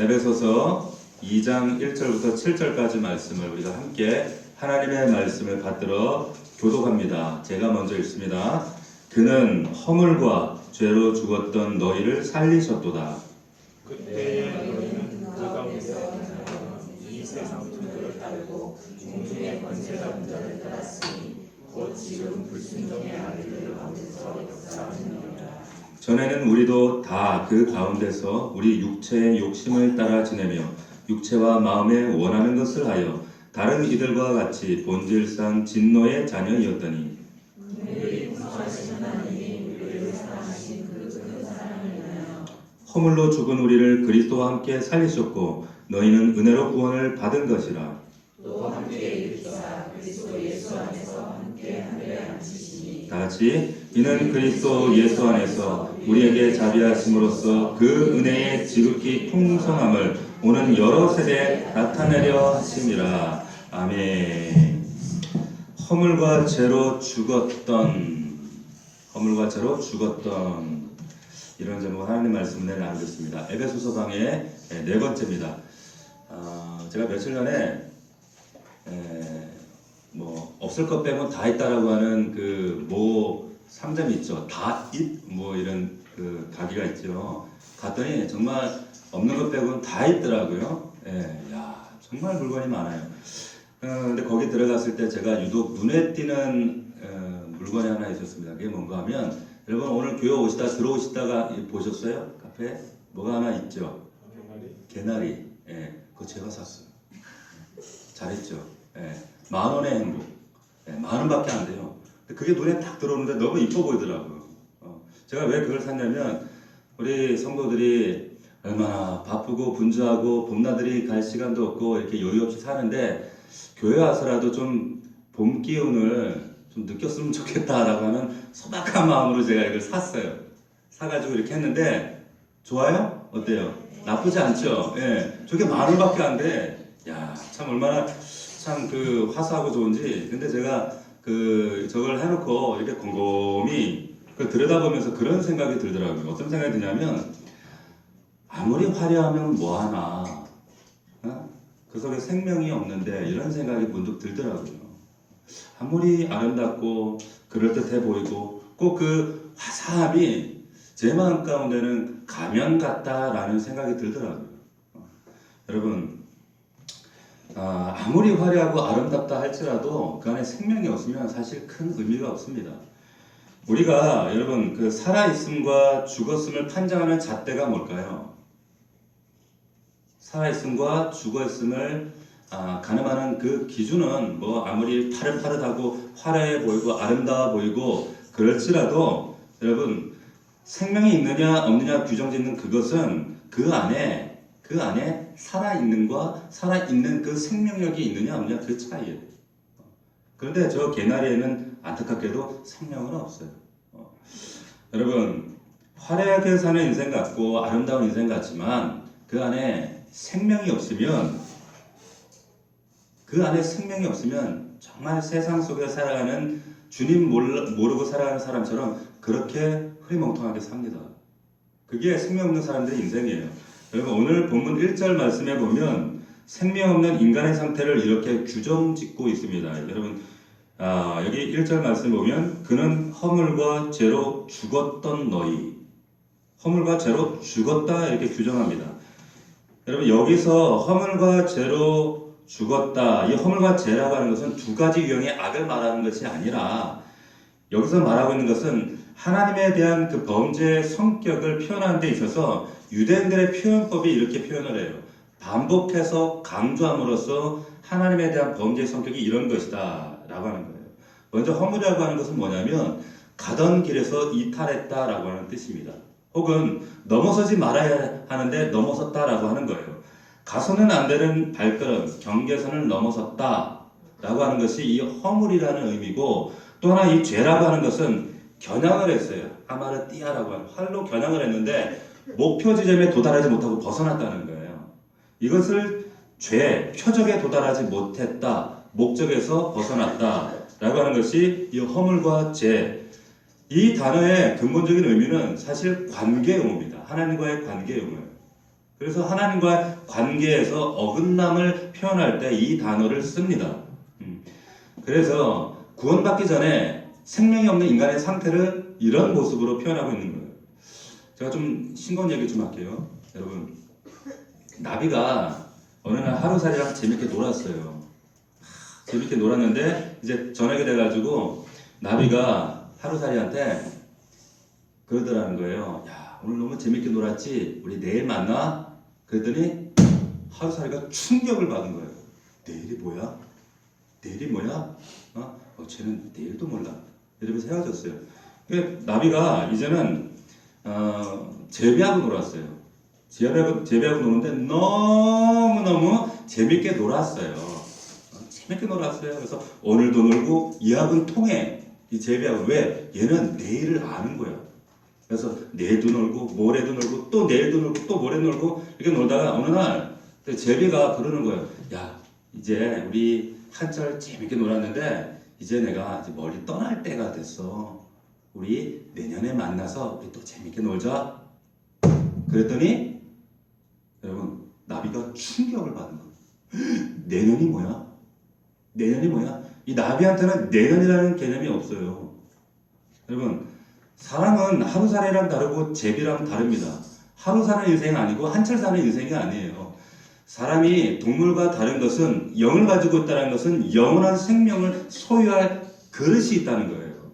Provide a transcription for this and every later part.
에베소서 2장 1절부터 7절까지 말씀을 우리가 함께 하나님의 말씀을 받들어 교독합니다. 제가 먼저 읽습니다. 그는 허물과 죄로 죽었던 너희를 살리셨도다. 그때의 너희는 그 가운데서 이 세상 풍조를 따르고 중중의 권세 잡은 자를 따랐으니 곧 지금 불순종의 아들들 가운데서 역사하는 너희라. 전에는 우리도 다 그 가운데서 우리 육체의 욕심을 따라 지내며 육체와 마음에 원하는 것을 하여 다른 이들과 같이 본질상 진노의 자녀이었더니 허물로 죽은 우리를 그리스도와 함께 살리셨고 너희는 은혜로 구원을 받은 것이라. 또 함께 일으키사 그리스도 예수 안에서 함께 하늘에 앉히시니 다같이 이는 그리스도 예수 안에서 우리에게 자비하심으로써 그 은혜의 지극히 풍성함을 오는 여러 세대에 나타내려 하심이라. 아멘. 허물과 죄로 죽었던 이런 제목 하나님 말씀을 나누겠습니다. 에베소서 강의 네 번째입니다. 제가 며칠 전에 없을 것 빼고 다 있다라고 하는 그 모 상점이 있죠. 이런 그 가게가 있죠. 갔더니 정말 없는 것 빼고는 다 있더라고요. 정말 물건이 많아요. 근데 거기 들어갔을 때 제가 유독 눈에 띄는 물건이 하나 있었습니다. 그게 뭔가 하면 여러분 오늘 교회 들어오시다가 보셨어요? 카페에 뭐가 하나 있죠? 개나리. 그거 제가 샀어요. 잘했죠. 10,000원의 행복. 10,000원밖에 안 돼요. 그게 눈에 딱 들어오는데 너무 이뻐 보이더라고요. 제가 왜 그걸 샀냐면 우리 성도들이 얼마나 바쁘고 분주하고 봄나들이 갈 시간도 없고 이렇게 여유 없이 사는데 교회 와서라도 좀 봄 기운을 좀 느꼈으면 좋겠다라고 하는 소박한 마음으로 제가 이걸 샀어요. 사가지고 이렇게 했는데 좋아요? 어때요? 나쁘지 않죠? 저게 10,000원밖에 안 돼. 참 얼마나 참 그 화사하고 좋은지. 근데 제가 저걸 해놓고 이렇게 곰곰이 들여다보면서 그런 생각이 들더라고요. 어떤 생각이 드냐면 아무리 화려하면 뭐하나, 그 속에 생명이 없는데 이런 생각이 문득 들더라고요. 아무리 아름답고 그럴듯해 보이고 꼭 그 화사함이 제 마음 가운데는 가면 같다라는 생각이 들더라고요. 여러분, 아무리 화려하고 아름답다 할지라도 그 안에 생명이 없으면 사실 큰 의미가 없습니다. 우리가 여러분 그 살아있음과 죽었음을 판정하는 잣대가 뭘까요? 살아있음과 죽어있음을 가늠하는 그 기준은 아무리 파릇파릇하고 화려해 보이고 아름다워 보이고 그럴지라도 여러분 생명이 있느냐 없느냐 규정짓는 그것은 그 안에 살아있는과 살아있는 그 생명력이 있느냐 없느냐 그 차이예요. 그런데 저 개나리에는 안타깝게도 생명은 없어요. 여러분 화려하게 사는 인생 같고 아름다운 인생 같지만 그 안에 생명이 없으면 정말 세상 속에 살아가는 주님 모르고 살아가는 사람처럼 그렇게 흐리멍텅하게 삽니다. 그게 생명 없는 사람들의 인생이에요. 여러분 오늘 본문 1절 말씀에 보면 생명 없는 인간의 상태를 이렇게 규정짓고 있습니다. 여러분 여기 1절 말씀 보면 그는 허물과 죄로 죽었던 너희, 허물과 죄로 죽었다 이렇게 규정합니다. 여러분 여기서 허물과 죄로 죽었다, 이 허물과 죄라고 하는 것은 두 가지 유형의 악을 말하는 것이 아니라 여기서 말하고 있는 것은 하나님에 대한 그 범죄의 성격을 표현하는 데 있어서 유대인들의 표현법이 이렇게 표현을 해요. 반복해서 강조함으로써 하나님에 대한 범죄의 성격이 이런 것이다 라고 하는 거예요. 먼저 허물이라고 하는 것은 뭐냐면 가던 길에서 이탈했다라고 하는 뜻입니다. 혹은 넘어서지 말아야 하는데 넘어섰다라고 하는 거예요. 가서는 안 되는 발걸음, 경계선을 넘어섰다라고 하는 것이 이 허물이라는 의미고, 또 하나 이 죄라고 하는 것은 겨냥을 했어요. 아마르띠아라고 하는 활로 겨냥을 했는데 목표 지점에 도달하지 못하고 벗어났다는 거예요. 이것을 죄, 표적에 도달하지 못했다, 목적에서 벗어났다라고 하는 것이 이 허물과 죄. 이 단어의 근본적인 의미는 사실 관계 용어입니다. 하나님과의 관계 용어예요. 그래서 하나님과의 관계에서 어긋남을 표현할 때 이 단어를 씁니다. 그래서 구원받기 전에 생명이 없는 인간의 상태를 이런 모습으로 표현하고 있는 거예요. 제가 좀 싱거운 얘기 좀 할게요. 여러분, 나비가 어느 날 하루살이랑 재밌게 놀았어요. 재밌게 놀았는데 이제 저녁이 돼가지고 나비가 하루살이한테 그러더라는 거예요. 야, 오늘 너무 재밌게 놀았지? 우리 내일 만나? 그랬더니 하루살이가 충격을 받은 거예요. 내일이 뭐야? 내일이 뭐야? 쟤는 내일도 몰라. 이러면서 헤어졌어요. 나비가 이제는 제비하고 놀았어요. 제비하고 노는데 너무너무 재밌게 놀았어요. 재밌게 놀았어요. 그래서 오늘도 놀고 이하고는 통해. 이 제비하고. 왜? 얘는 내일을 아는 거야. 그래서 내일도 놀고 모레도 놀고 또 내일도 놀고 또 모레 놀고 이렇게 놀다가 어느 날 제비가 그러는 거예요. 야, 이제 우리 한철 재밌게 놀았는데 이제 내가 이제 멀리 떠날 때가 됐어. 우리 내년에 만나서 우리 또 재밌게 놀자. 그랬더니 여러분, 나비가 충격을 받은 거예요. 내년이 뭐야? 내년이 뭐야? 이 나비한테는 내년이라는 개념이 없어요. 여러분, 사람은 하루살이랑 다르고 제비랑 다릅니다. 하루 사는 인생이 아니고 한철 사는 인생이 아니에요. 사람이 동물과 다른 것은 영을 가지고 있다는 것은 영원한 생명을 소유할 그릇이 있다는 거예요.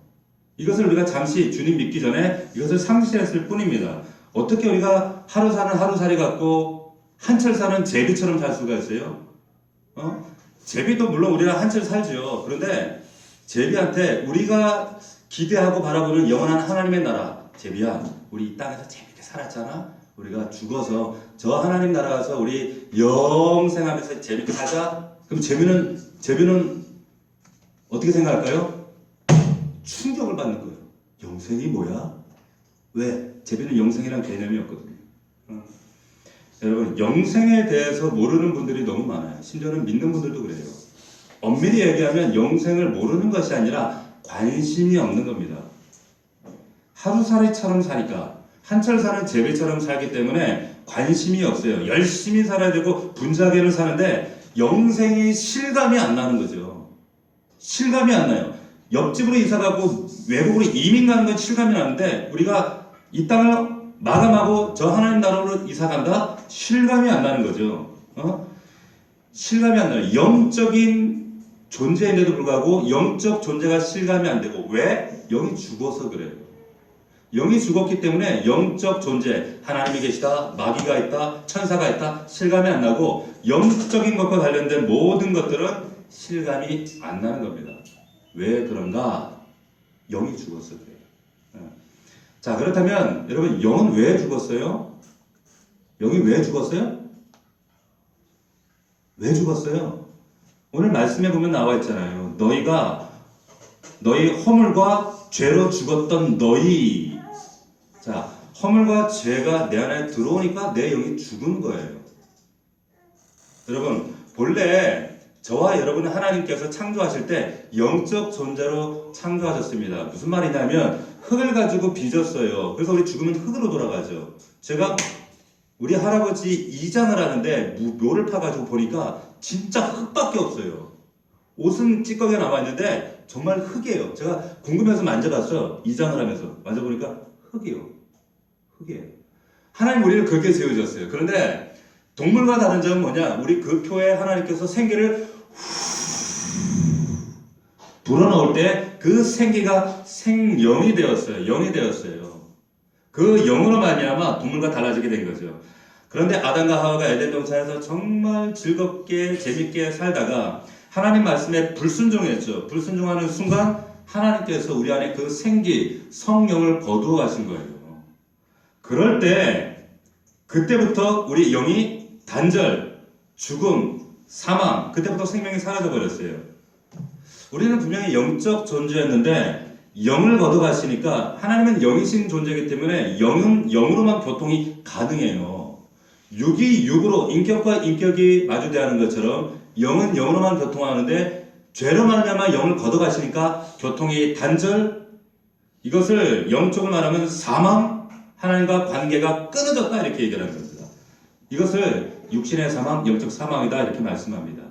이것을 우리가 잠시 주님 믿기 전에 이것을 상실했을 뿐입니다. 어떻게 우리가 하루 사는 하루살이 같고 한철 사는 제비처럼 살 수가 있어요? 제비도 물론 우리가 한철 살죠. 그런데 제비한테 우리가 기대하고 바라보는 영원한 하나님의 나라, 제비야, 우리 이 땅에서 재밌게 살았잖아. 우리가 죽어서 저 하나님 나라 가서 우리 영생하면서 재밌게 살자. 그럼 제비는 어떻게 생각할까요? 충격을 받는 거예요. 영생이 뭐야? 왜? 제비는 영생이란 개념이 없거든요. 여러분, 영생에 대해서 모르는 분들이 너무 많아요. 심지어는 믿는 분들도 그래요. 엄밀히 얘기하면 영생을 모르는 것이 아니라 관심이 없는 겁니다. 하루살이처럼 사니까, 한철 사는 제비처럼 살기 때문에 관심이 없어요. 열심히 살아야 되고 분주하게는 사는데 영생이 실감이 안 나는 거죠. 실감이 안 나요. 옆집으로 이사 가고 외국으로 이민 가는 건 실감이 나는데 우리가 이 땅을 마감하고 저 하나님 나라로 이사 간다? 실감이 안 나는 거죠. 실감이 안 나요. 영적인 존재인데도 불구하고 영적 존재가 실감이 안 되고. 왜? 영이 죽어서 그래요. 영이 죽었기 때문에 영적 존재, 하나님이 계시다, 마귀가 있다, 천사가 있다, 실감이 안 나고 영적인 것과 관련된 모든 것들은 실감이 안 나는 겁니다. 왜 그런가? 영이 죽었어 그래요. 자, 그렇다면 여러분, 영은 왜 죽었어요? 영이 왜 죽었어요? 왜 죽었어요? 오늘 말씀에 보면 나와 있잖아요. 너희 허물과 죄로 죽었던 너희. 자, 허물과 죄가 내 안에 들어오니까 내 영이 죽은 거예요. 여러분, 본래 저와 여러분은 하나님께서 창조하실 때 영적 존재로 창조하셨습니다. 무슨 말이냐면 흙을 가지고 빚었어요. 그래서 우리 죽으면 흙으로 돌아가죠. 제가 우리 할아버지 이장을 하는데 묘를 파가지고 보니까 진짜 흙밖에 없어요. 옷은 찌꺼기가 남아있는데 정말 흙이에요. 제가 궁금해서 만져봤어요. 이장을 하면서 만져보니까 흙이에요. 흙이에요. 하나님 우리를 그렇게 세우셨어요. 그런데 동물과 다른 점은 뭐냐? 우리 그 표에 하나님께서 생기를 불어넣을 때 그 생기가 생영이 되었어요. 영이 되었어요. 그 영으로 말미암아 동물과 달라지게 된 거죠. 그런데 아담과 하와가 에덴 동산에서 정말 즐겁게 재밌게 살다가 하나님 말씀에 불순종했죠. 불순종하는 순간 하나님께서 우리 안에 그 생기, 성령을 거두어 가신 거예요. 그럴 때 그때부터 우리 영이 단절, 죽음, 사망, 그때부터 생명이 사라져 버렸어요. 우리는 분명히 영적 존재였는데 영을 거둬가시니까, 하나님은 영이신 존재이기 때문에 영은 영으로만 교통이 가능해요. 육이 육으로, 인격과 인격이 마주대하는 것처럼 영은 영으로만 교통하는데 죄로 말미암아 영을 거둬가시니까 교통이 단절, 이것을 영적으로 말하면 사망, 하나님과 관계가 끊어졌다 이렇게 얘기하는 겁니다. 이것을 육신의 사망, 영적 사망이다 이렇게 말씀합니다.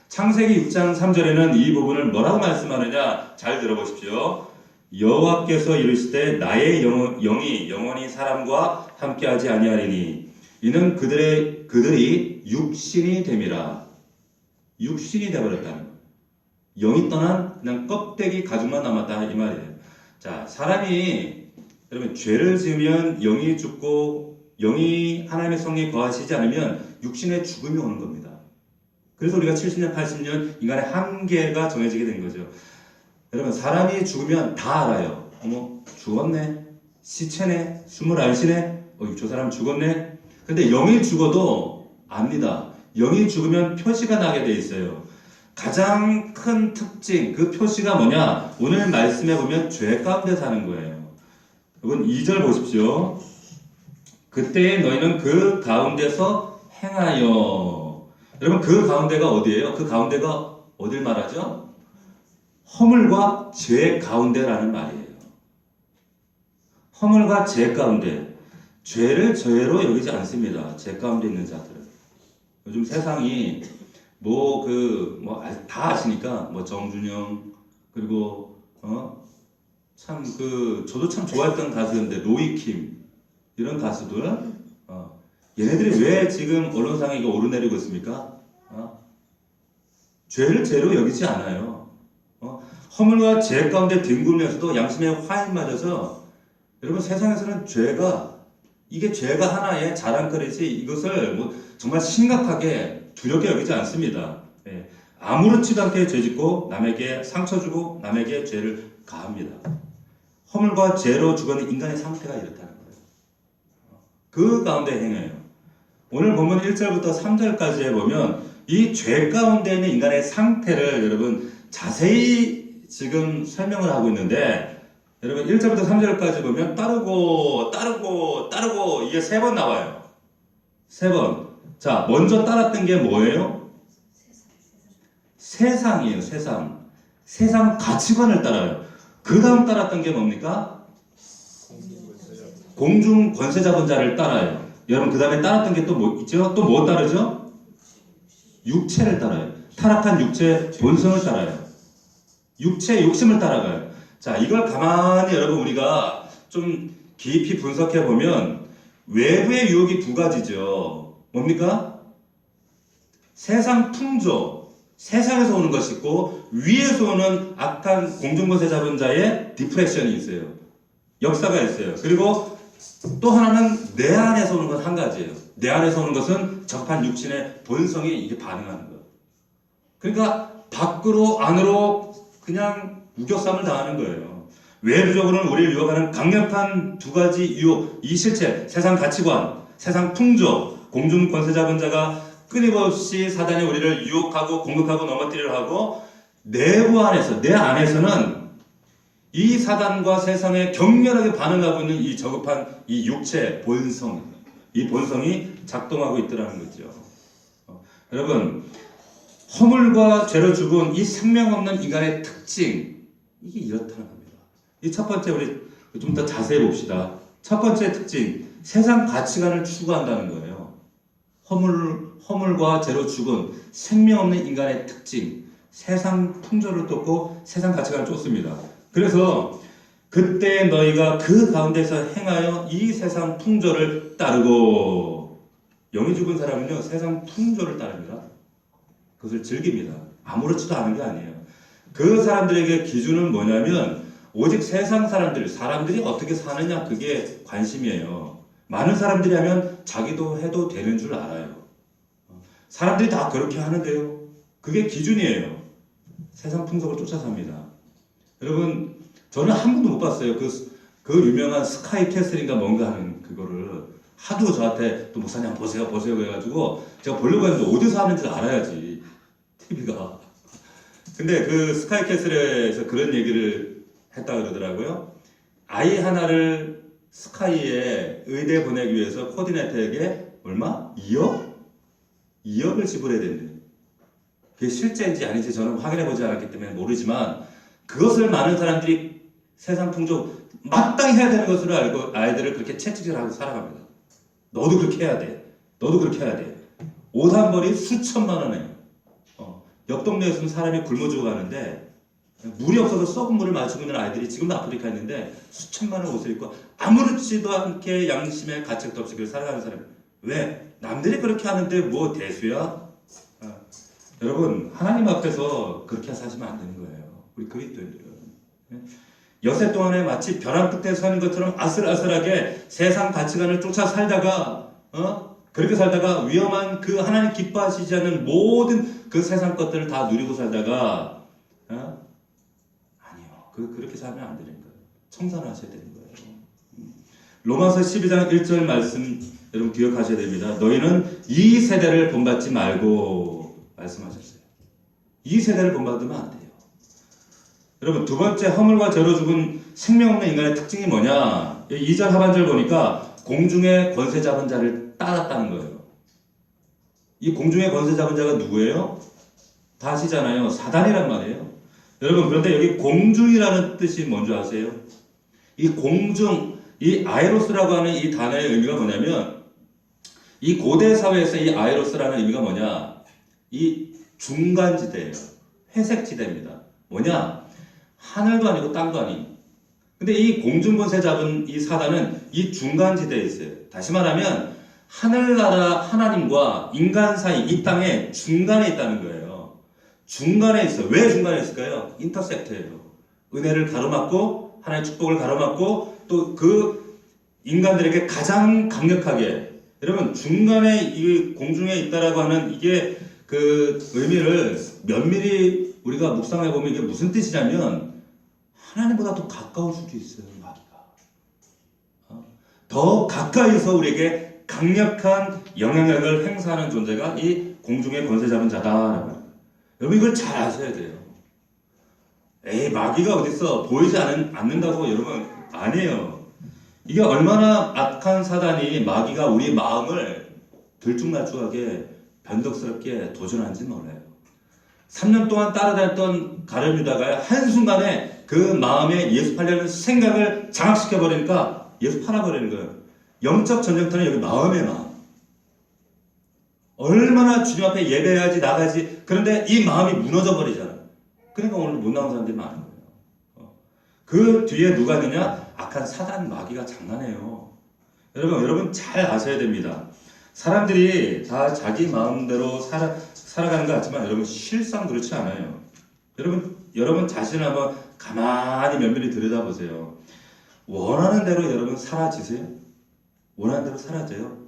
창세기 6장 3절에는 이 부분을 뭐라고 말씀하느냐 잘 들어보십시오. 여호와께서 이르시되 나의 영이 영원히 사람과 함께하지 아니하리니 이는 그들이 육신이 됨이라. 육신이 되어버렸다는 거예요. 영이 떠난 그냥 껍데기 가죽만 남았다 이 말이에요. 자, 사람이 여러분 죄를 지으면 영이 죽고 영이 하나님의 성령이 거하시지 않으면 육신의 죽음이 오는 겁니다. 그래서 우리가 70년, 80년 인간의 한계가 정해지게 된 거죠. 여러분 사람이 죽으면 다 알아요. 어머 죽었네, 시체네, 숨을 안 쉬네, 저 사람 죽었네. 근데 영이 죽어도 압니다. 영이 죽으면 표시가 나게 돼 있어요. 가장 큰 특징, 그 표시가 뭐냐? 오늘 말씀해 보면 죄 가운데 사는 거예요. 여러분 2절 보십시오. 그때 너희는 그 가운데서 행하여. 여러분 그 가운데가 어디예요? 그 가운데가 어딜 말하죠? 허물과 죄 가운데라는 말이에요. 허물과 죄 가운데. 죄를 죄로 여기지 않습니다. 죄 가운데 있는 자들은. 요즘 세상이 다 아시니까 정준영 그리고 저도 참 좋아했던 가수였는데 로이킴 이런 가수들 얘네들이 왜 지금 언론상에 이거 오르내리고 있습니까? 죄를 죄로 여기지 않아요. 허물과 죄 가운데 뒹굴면서도 양심의 화인 맞아서 여러분 세상에서는 이게 죄가 하나의 자랑거리지 이것을 정말 심각하게 두렵게 여기지 않습니다. 예. 아무렇지도 않게 죄짓고 남에게 상처 주고 남에게 죄를 가합니다. 허물과 죄로 죽어는 인간의 상태가 이렇다는 거예요. 그 가운데 행해요. 오늘 본문 1절부터 3절까지에 보면 이 죄 가운데 있는 인간의 상태를 여러분 자세히 지금 설명을 하고 있는데 여러분 1절부터 3절까지 보면 따르고 이게 3번 나와요. 3번. 자, 먼저 따랐던 게 뭐예요? 세상이에요, 세상. 세상 가치관을 따라요. 그 다음 따랐던 게 뭡니까? 공중 권세 잡은 자를 따라요. 여러분, 그 다음에 따랐던 게 또 뭐 있죠? 또 뭐 따르죠? 육체를 따라요. 타락한 육체 본성을 따라요. 육체 욕심을 따라가요. 자, 이걸 가만히 여러분 우리가 좀 깊이 분석해 보면 외부의 유혹이 2가지죠. 뭡니까? 세상 풍조, 세상에서 오는 것이 있고 위에서 오는 악한 공중권세 잡은 자의 디프레션이 있어요. 역사가 있어요. 그리고 또 하나는 내 안에서 오는 건 한 가지예요. 내 안에서 오는 것은 적합한 육신의 본성이 이게 반응하는 거예요. 그러니까 밖으로 안으로 그냥 우겨쌈을 당하는 거예요. 외부적으로는 우리를 유혹하는 강력한 2가지 유혹, 이 실체, 세상 가치관, 세상 풍조, 공중 권세 잡은 자가 끊임없이 사단이 우리를 유혹하고 공격하고 넘어뜨리려 하고 내부 안에서, 내 안에서는 이 사단과 세상에 격렬하게 반응하고 있는 이 저급한 이 육체 본성, 이 본성이 작동하고 있더라는 거죠. 여러분, 허물과 죄로 죽은 이 생명 없는 인간의 특징, 이게 이렇다는 겁니다. 이 첫 번째 우리 좀 더 자세히 봅시다. 첫 번째 특징, 세상 가치관을 추구한다는 거예요. 허물과 죄로 죽은 생명 없는 인간의 특징, 세상 풍조를 쫓고 세상 가치관을 쫓습니다. 그래서 그때 너희가 그 가운데서 행하여 이 세상 풍조를 따르고, 영이 죽은 사람은요 세상 풍조를 따릅니다. 그것을 즐깁니다. 아무렇지도 않은 게 아니에요. 그 사람들에게 기준은 뭐냐면 오직 세상 사람들이 어떻게 사느냐, 그게 관심이에요. 많은 사람들이 하면 자기도 해도 되는 줄 알아요. 사람들이 다 그렇게 하는데요. 그게 기준이에요. 세상 풍속을 쫓아 삽니다. 여러분, 저는 한 번도 못 봤어요. 그 유명한 스카이 캐슬인가 뭔가 하는 그거를 하도 저한테 또 목사님 보세요 그래가지고 제가 보려고 했는데 어디서 하는지 알아야지, TV가. 근데 그 스카이 캐슬에서 그런 얘기를 했다 그러더라고요. 아이 하나를 스카이에 의대 보내기 위해서 코디네이터에게 얼마? 2억을 지불해야 된대요. 그게 실제인지 아닌지 저는 확인해보지 않았기 때문에 모르지만 그것을 많은 사람들이 세상 풍조 마땅히 해야 되는 것으로 알고 아이들을 그렇게 채찍질하고 살아갑니다. 너도 그렇게 해야 돼. 너도 그렇게 해야 돼. 옷 한 벌이 수천만 원이에요. 옆 동네에서는 사람이 굶어 죽어가는데 물이 없어서 썩은 물을 마시고 있는 아이들이 지금도 아프리카에 있는데 수천만 원 옷을 입고 아무렇지도 않게 양심에 가책도 없이 그렇게 살아가는 사람. 왜? 남들이 그렇게 하는데 뭐 대수야? 여러분 하나님 앞에서 그렇게 사시면 안 되는 거예요. 우리 그리스도인들은. 여세 동안에 마치 벼랑 끝에 서는 것처럼 아슬아슬하게 세상 가치관을 쫓아 살다가 그렇게 살다가 위험한 그 하나님 기뻐하시지 않는 모든 그 세상 것들을 다 누리고 살다가 아니요. 그렇게 살면 안 되는 거예요. 청산하셔야 되는 거예요. 로마서 12장 1절 말씀 여러분 기억하셔야 됩니다. 너희는 이 세대를 본받지 말고 말씀하셨어요. 이 세대를 본받으면 안 돼요. 여러분 두 번째 허물과 죄로 죽은 생명 없는 인간의 특징이 뭐냐? 2절 하반절 보니까 공중의 권세 잡은 자를 따랐다는 거예요. 이 공중의 권세 잡은 자가 누구예요? 다 아시잖아요. 사단이란 말이에요. 여러분 그런데 여기 공중이라는 뜻이 뭔지 아세요? 이 공중, 이 아이로스라고 하는 이 단어의 의미가 뭐냐면 이 고대 사회에서 이 아이로스라는 의미가 뭐냐? 이 중간지대예요. 회색지대입니다. 뭐냐? 하늘도 아니고 땅도 아니고. 근데 이 공중권세 잡은 이 사단은 이 중간지대에 있어요. 다시 말하면 하늘나라 하나님과 인간 사이 이 땅의 중간에 있다는 거예요. 중간에 있어요. 왜 중간에 있을까요? 인터셉트예요. 은혜를 가로막고 하나님의 축복을 가로막고 또 그 인간들에게 가장 강력하게 여러분 중간에 이 공중에 있다라고 하는 이게 그 의미를 면밀히 우리가 묵상해 보면 이게 무슨 뜻이냐면 하나님보다 더 가까울 수도 있어요. 마귀가 더 가까이서 우리에게 강력한 영향력을 행사하는 존재가 이 공중의 권세 잡은 자다라고. 여러분 이걸 잘 아셔야 돼요. 에이 마귀가 어딨어 보이지 않는다고 여러분 아니에요. 이게 얼마나 악한 사단이 마귀가 우리 마음을 들쭉날쭉하게 변덕스럽게 도전하는지 몰라요. 3년 동안 따라다녔던 가룟유다가 한순간에 그 마음에 예수 팔려는 생각을 장악시켜버리니까 예수 팔아버리는 거예요. 영적 전쟁터는 여기 마음의 마음. 얼마나 주님 앞에 예배해야지 나가지. 그런데 이 마음이 무너져 버리잖아요. 그러니까 오늘 못 나온 사람들이 많은 거예요. 그 뒤에 누가 있느냐? 악한 사단 마귀가 장난해요. 여러분 잘 아셔야 됩니다. 사람들이 다 자기 마음대로 살아가는 것 같지만 여러분 실상 그렇지 않아요. 여러분 자신을 한번 가만히 면밀히 들여다보세요. 원하는 대로 여러분 사라지세요? 원하는 대로 사라져요?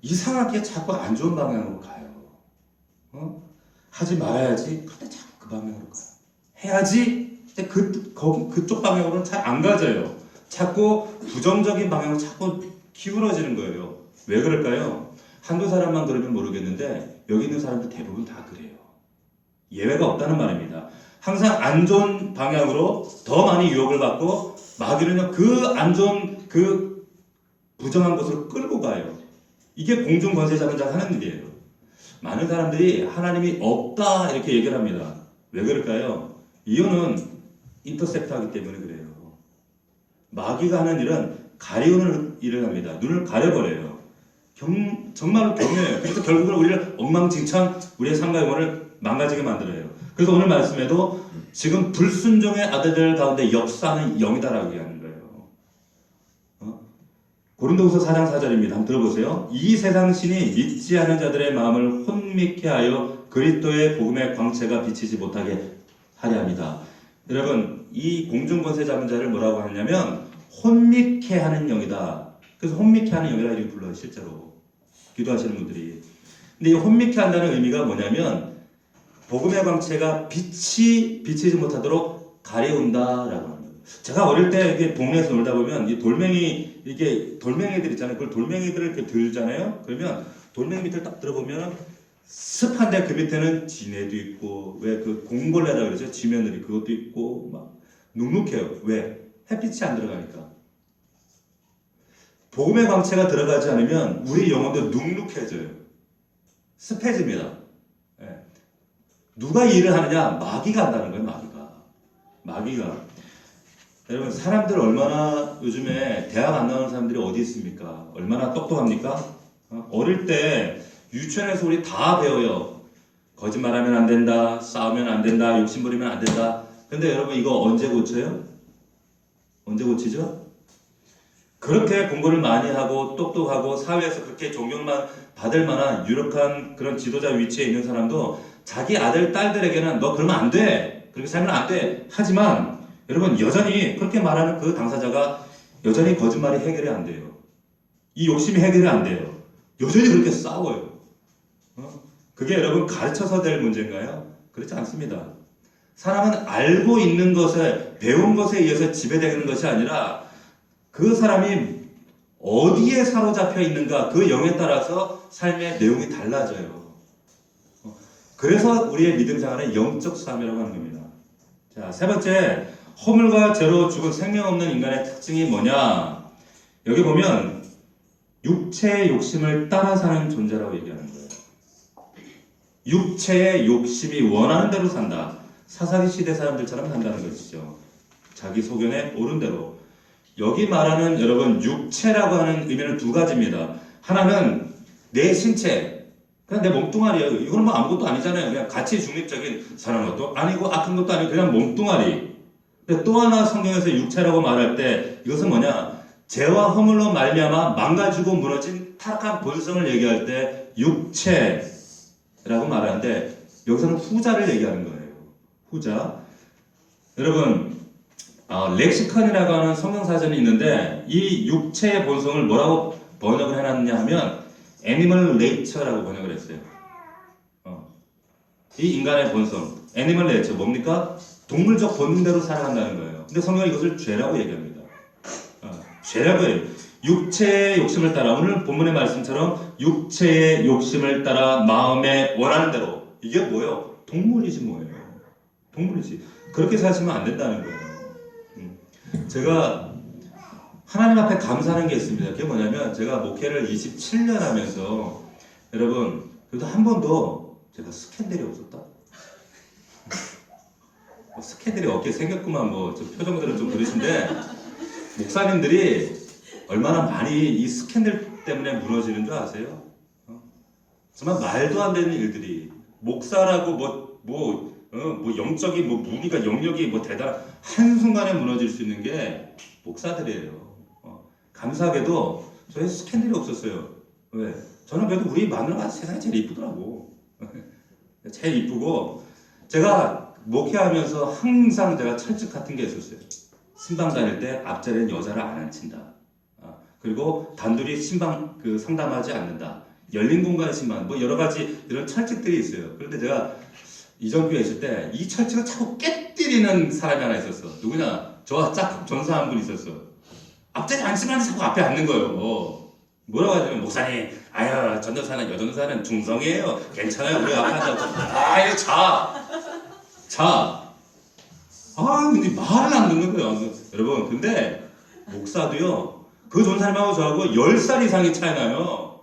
이상하게 자꾸 안 좋은 방향으로 가요. 하지 말아야지. 그런데 자꾸 그 방향으로 가요. 해야지. 근데 그쪽 방향으로는 잘 안 가져요. 자꾸 부정적인 방향으로 자꾸 기울어지는 거예요. 왜 그럴까요? 한두 사람만 그러면 모르겠는데 여기 있는 사람들 대부분 다 그래요. 예외가 없다는 말입니다. 항상 안 좋은 방향으로 더 많이 유혹을 받고 마귀는요 그 안 좋은 그 부정한 곳으로 끌고 가요. 이게 공중 권세 잡은 자가 하는 일이에요. 많은 사람들이 하나님이 없다 이렇게 얘기를 합니다. 왜 그럴까요? 이유는 인터셉트하기 때문에 그래요. 마귀가 하는 일은 가리우는 일을 합니다. 눈을 가려버려요. 정말로 경멸해요. 그래서 결국은 우리를 엉망진창 우리의 삶과 영혼을 망가지게 만들어요. 그래서 오늘 말씀에도 지금 불순종의 아들들 가운데 역사하는 영이다라고 얘기하는 거예요. 고린도후서 4장 4절입니다. 한번 들어보세요. 이 세상 신이 믿지 않은 자들의 마음을 혼미케 하여 그리스도의 복음의 광채가 비치지 못하게 하려 합니다. 여러분 이 공중권세 잡은 자를 뭐라고 하냐면 혼미케 하는 영이다. 그래서 혼미케 하는 영이라 이렇게 불러요. 실제로 기도하시는 분들이. 근데 이 혼미케 한다는 의미가 뭐냐면 복음의 광채가 비치지 못하도록 가려운다라고 하는 거예요. 제가 어릴 때 이렇게 동네에서 놀다 보면 이 돌멩이들 있잖아요. 그걸 돌멩이들을 이렇게 들잖아요. 그러면 돌멩이 밑을 딱 들어보면 습한데 그 밑에는 지네도 있고 왜 그 공벌레라 그러죠. 지며느리 그것도 있고 막 눅눅해요. 왜? 햇빛이 안 들어가니까. 복음의 광채가 들어가지 않으면 우리 영혼도 눅눅해져요. 습해집니다. 네. 누가 일을 하느냐? 마귀가 한다는 거예요. 마귀가. 여러분 사람들 얼마나 요즘에 대학 안 나오는 사람들이 어디 있습니까? 얼마나 똑똑합니까? 어릴 때 유치원에서 우리 다 배워요. 거짓말하면 안 된다, 싸우면 안 된다, 욕심 부리면 안 된다. 근데 여러분 이거 언제 고쳐요? 언제 고치죠? 그렇게 공부를 많이 하고 똑똑하고 사회에서 그렇게 존경만 받을 만한 유력한 그런 지도자 위치에 있는 사람도 자기 아들, 딸들에게는 너 그러면 안 돼. 그렇게 살면 안 돼. 하지만 여러분 여전히 그렇게 말하는 그 당사자가 여전히 거짓말이 해결이 안 돼요. 이 욕심이 해결이 안 돼요. 여전히 그렇게 싸워요. 그게 여러분 가르쳐서 될 문제인가요? 그렇지 않습니다. 사람은 알고 있는 것에, 배운 것에 의해서 지배되는 것이 아니라 그 사람이 어디에 사로잡혀 있는가, 그 영에 따라서 삶의 내용이 달라져요. 그래서 우리의 믿음 생활은 영적 싸움이라고 하는 겁니다. 자, 세 번째, 허물과 죄로 죽은 생명 없는 인간의 특징이 뭐냐? 여기 보면 육체의 욕심을 따라 사는 존재라고 얘기하는 거예요. 육체의 욕심이 원하는 대로 산다. 사사기 시대 사람들처럼 산다는 것이죠. 자기 소견에 옳은 대로. 여기 말하는 여러분 육체라고 하는 의미는 두 가지입니다. 하나는 내 신체, 그냥 내 몸뚱아리예요. 이거는 뭐 아무것도 아니잖아요. 그냥 가치 중립적인 선한 것도 아니고 악한 것도 아니고 그냥 몸뚱아리. 근데 또 하나 성경에서 육체라고 말할 때 이것은 뭐냐? 죄와 허물로 말미암아 망가지고 무너진 타락한 본성을 얘기할 때 육체라고 말하는데 여기서는 후자를 얘기하는 거예요. 후자. 여러분 렉시컨이라고 하는 성경사전이 있는데 이 육체의 본성을 뭐라고 번역을 해놨느냐 하면 애니멀 네이처라고 번역을 했어요. 이 인간의 본성, 애니멀 네이처 뭡니까? 동물적 본능대로 살아간다는 거예요. 근데 성경은 이것을 죄라고 얘기합니다. 죄라고 해요. 육체의 욕심을 따라, 오늘 본문의 말씀처럼 육체의 욕심을 따라 마음에 원하는 대로. 이게 뭐예요? 동물이지 뭐예요. 동물이지. 그렇게 사시면 안 된다는 거예요. 제가 하나님 앞에 감사하는 게 있습니다. 그게 뭐냐면 제가 목회를 27년 하면서 여러분 그래도 한 번도 제가 스캔들이 없었다. 스캔들이 없게 생겼구만 뭐 저 표정들은 좀 그러신데 목사님들이 얼마나 많이 이 스캔들 때문에 무너지는 줄 아세요? 정말 말도 안 되는 일들이 목사라고 뭐 영적인 뭐 무기가 영역이 뭐 대단 한순간에 무너질 수 있는 게 목사들이에요. 감사하게도 저희 스캔들이 없었어요. 왜? 저는 그래도 우리 마누라가 세상에 제일 이쁘더라고. 제일 이쁘고 제가 목회하면서 항상 제가 철칙 같은 게 있었어요. 신방 다닐 때 앞자리는 여자를 안 앉힌다. 그리고 단둘이 신방 상담하지 않는다. 열린 공간의 신방 뭐 여러 가지 이런 철칙들이 있어요. 그런데 제가 이전 교회에 있을 때 이 철칙을 자꾸 깨뜨리는 사람이 하나 있었어. 누구냐? 저와 짝꿍 전사 한 분 있었어. 앞자리 앉으면 자꾸 앞에 앉는 거예요. 뭐라고 하냐면 목사님, 아유 전도사는 여전도사는 중성이에요. 괜찮아요. 우리 앞에 앉아서 아유 자. 근데 말을 안 듣는 거예요. 여러분, 근데 목사도요. 그 전사님하고 저하고 10살 이상이 차이 나요.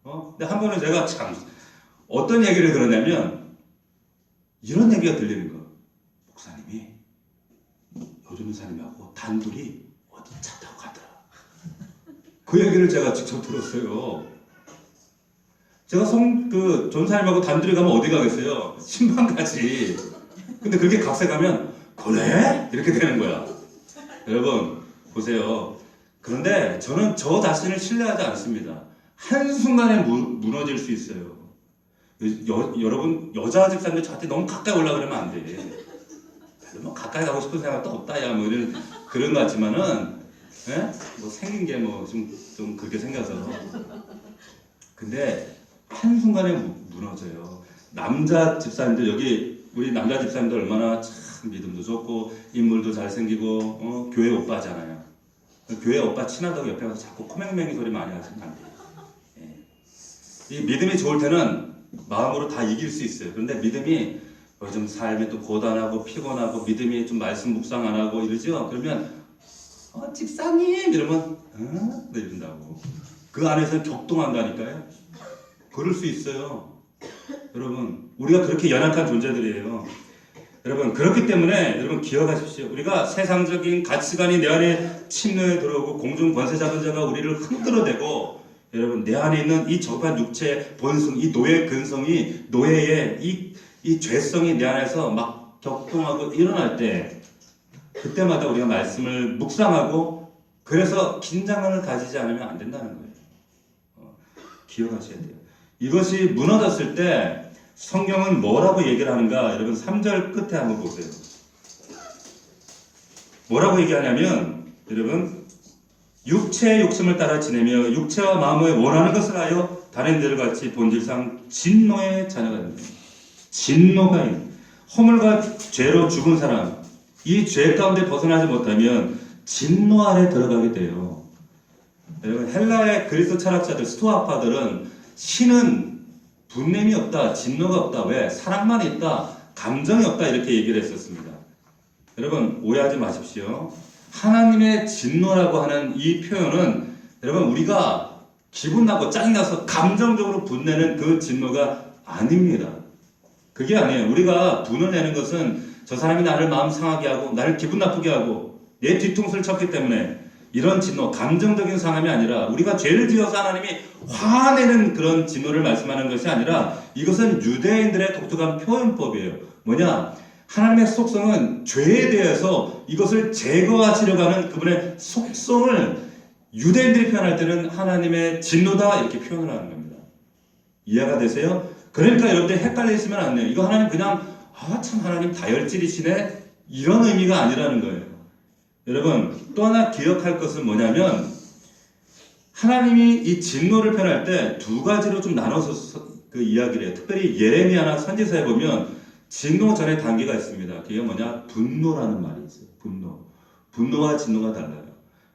근데 한 번은 제가 참 어떤 얘기를 들었냐면 이런 얘기가 들리는 거예요. 목사님이 여전도사님하고 단둘이 어디 차 타고 가더라. 그 얘기를 제가 직접 들었어요. 제가 전사님하고 단둘이 가면 어디 가겠어요? 신방 가지. 근데 그렇게 값에 가면 그래? 이렇게 되는 거야. 여러분 보세요. 그런데 저는 저 자신을 신뢰하지 않습니다. 한순간에 무너질 수 있어요. 여러분 여자 집사님들 저한테 너무 가까이 올라 그러면 안 돼. 별로 뭐 가까이 가고 싶은 생각도 없다 야 뭐 이런 그런 것 같지만은 뭐 생긴 게 뭐 좀 그렇게 생겨서 근데 한순간에 무너져요. 남자 집사님들 여기 우리 남자 집사님들 얼마나 참 믿음도 좋고 인물도 잘생기고 교회 오빠잖아요. 교회 오빠 친하다고 옆에 가서 자꾸 코맹맹이 소리 많이 하시면 안 돼요. 이 믿음이 좋을 때는 마음으로 다 이길 수 있어요. 그런데 믿음이 요즘 삶에 또 고단하고 피곤하고 믿음이 좀 말씀 묵상 안 하고 이러죠. 그러면 집사님 이러면 이런다고. 그 안에서 격동한다니까요. 그럴 수 있어요. 여러분 우리가 그렇게 연약한 존재들이에요. 여러분 그렇기 때문에 여러분 기억하십시오. 우리가 세상적인 가치관이 내 안에 침노에 들어오고 공중 권세 잡은 자가 우리를 흔들어대고 여러분 내 안에 있는 이 저급한 육체 본성, 이 노예 근성이 노예의 이 죄성이 내 안에서 막 격동하고 일어날 때 그때마다 우리가 말씀을 묵상하고 그래서 긴장감을 가지지 않으면 안 된다는 거예요. 기억하셔야 돼요. 이것이 무너졌을 때 성경은 뭐라고 얘기를 하는가? 여러분 3절 끝에 한번 보세요. 뭐라고 얘기하냐면 여러분 육체의 욕심을 따라 지내며 육체와 마음을 원하는 것을 하여 다른 이들 같이 본질상 진노의 자녀가 됩니다. 진노가 허물과 죄로 죽은 사람 이 죄 가운데 벗어나지 못하면 진노 아래 들어가게 돼요. 여러분 헬라의 그리스 철학자들 스토아파들은 신은 분냄이 없다, 진노가 없다. 왜? 사랑만 있다, 감정이 없다 이렇게 얘기를 했었습니다. 여러분 오해하지 마십시오. 하나님의 진노라고 하는 이 표현은 여러분 우리가 기분 나고 짜증나서 감정적으로 분내는 그 진노가 아닙니다. 그게 아니에요. 우리가 분을 내는 것은 저 사람이 나를 마음 상하게 하고 나를 기분 나쁘게 하고 내 뒤통수를 쳤기 때문에 이런 진노, 감정적인 상함이 아니라 우리가 죄를 지어서 하나님이 화내는 그런 진노를 말씀하는 것이 아니라 이것은 유대인들의 독특한 표현법이에요. 뭐냐? 하나님의 속성은 죄에 대해서 이것을 제거하시려고 하는 그분의 속성을 유대인들이 표현할 때는 하나님의 진노다 이렇게 표현을 하는 겁니다. 이해가 되세요? 그러니까 여러분들 헷갈리시면 안 돼요. 이거 하나님 그냥 참 하나님 다혈질이시네 이런 의미가 아니라는 거예요. 여러분 또 하나 기억할 것은 뭐냐면 하나님이 이 진노를 표현할 때 두 가지로 좀 나눠서 그 이야기를 해요. 특별히 예레미야나 선지서에 보면 진노 전에 단계가 있습니다. 그게 뭐냐? 분노라는 말이 있어요. 분노. 분노와 진노가 달라요.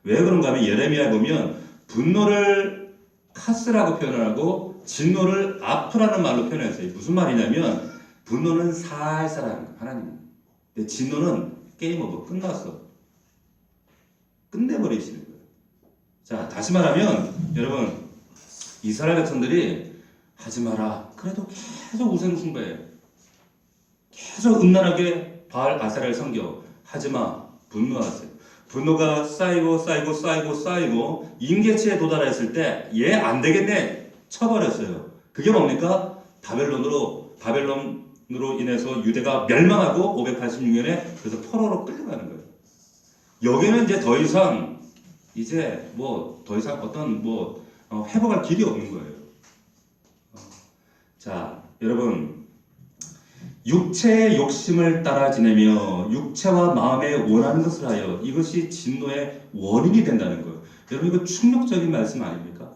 왜 그런가 하면 예레미야에 보면 분노를 카스라고 표현을 하고 진노를 아프라는 말로 표현했어요. 무슨 말이냐면 분노는 살살 하는 거예요. 하나님. 근데 진노는 게임 오버 끝났어. 끝내버리시는 거예요. 자, 다시 말하면 여러분 이스라엘 백성들이 하지 마라. 그래도 계속 우생숭배해. 계속 음란하게 바알 아세라를 섬겨. 하지마. 분노하세요. 분노가 쌓이고 임계치에 도달했을 때 얘 안 되겠네 쳐버렸어요. 그게 뭡니까? 바벨론으로 인해서 유대가 멸망하고 586년에 그래서 포로로 끌려가는 거예요. 여기는 이제 더 이상 어떤 회복할 길이 없는 거예요. 자, 여러분 육체의 욕심을 따라 지내며 육체와 마음에 원하는 것을 하여 이것이 진노의 원인이 된다는 거예요. 여러분 이거 충격적인 말씀 아닙니까?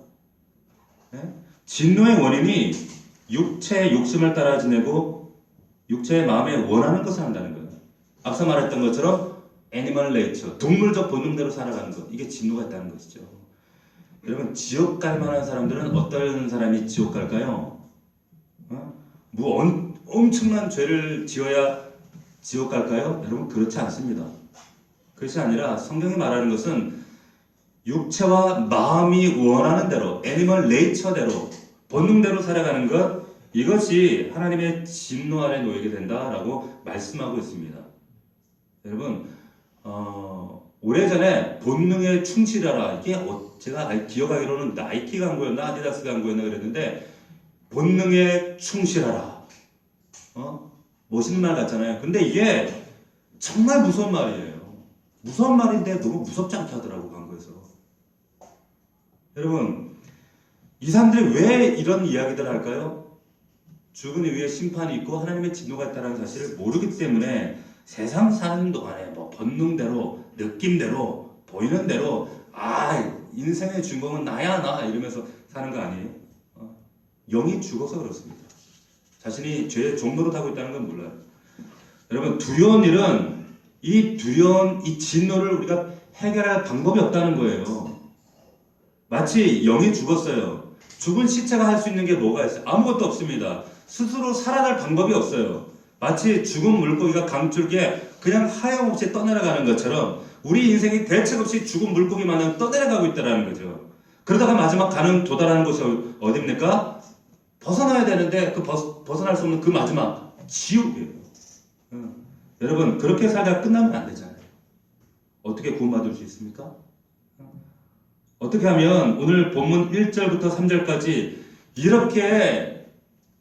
네? 진노의 원인이 육체의 욕심을 따라 지내고 육체의 마음에 원하는 것을 한다는 거예요. 앞서 말했던 것처럼 애니멀 네이처, 동물적 본능대로 살아가는 것. 이게 진노가 있다는 것이죠. 여러분 지옥 갈 만한 사람들은 어떤 사람이 지옥 갈까요? 엄청난 죄를 지어야 지옥 갈까요? 여러분 그렇지 않습니다. 그것이 아니라 성경이 말하는 것은 육체와 마음이 원하는 대로 애니멀 네이처대로 본능대로 살아가는 것 이것이 하나님의 진노 아래 놓이게 된다라고 말씀하고 있습니다. 여러분 오래전에 본능에 충실하라 이게 제가 기억하기로는 나이키 광고였나 아디다스 광고였나 그랬는데 본능에 충실하라 멋있는 말 같잖아요. 근데 이게 정말 무서운 말이에요. 무서운 말인데 너무 무섭지 않게 하더라고 광고에서. 여러분 이 사람들이 왜 이런 이야기들을 할까요? 죽은 이후에 심판이 있고 하나님의 진노가 있다는 사실을 모르기 때문에 세상 사는 동안에 본능대로 느낌대로 보이는 대로 인생의 주인공은 나야 나 이러면서 사는 거 아니에요? 영이 죽어서 그렇습니다. 자신이 죄의 종노릇 하고 있다는 건 몰라요. 여러분 두려운 일은 이 진노를 우리가 해결할 방법이 없다는 거예요. 마치 영이 죽었어요. 죽은 시체가 할 수 있는 게 뭐가 있어요? 아무것도 없습니다. 스스로 살아날 방법이 없어요. 마치 죽은 물고기가 강줄기에 그냥 하염없이 떠내려가는 것처럼 우리 인생이 대책 없이 죽은 물고기 마냥 떠내려가고 있다는 거죠. 그러다가 마지막 도달하는 곳이 어디입니까? 벗어나야 되는데 벗어날 수 없는 그 마지막 지옥이에요. 여러분 그렇게 살다가 끝나면 안 되잖아요. 어떻게 구원받을 수 있습니까? 어떻게 하면 오늘 본문 1절부터 3절까지 이렇게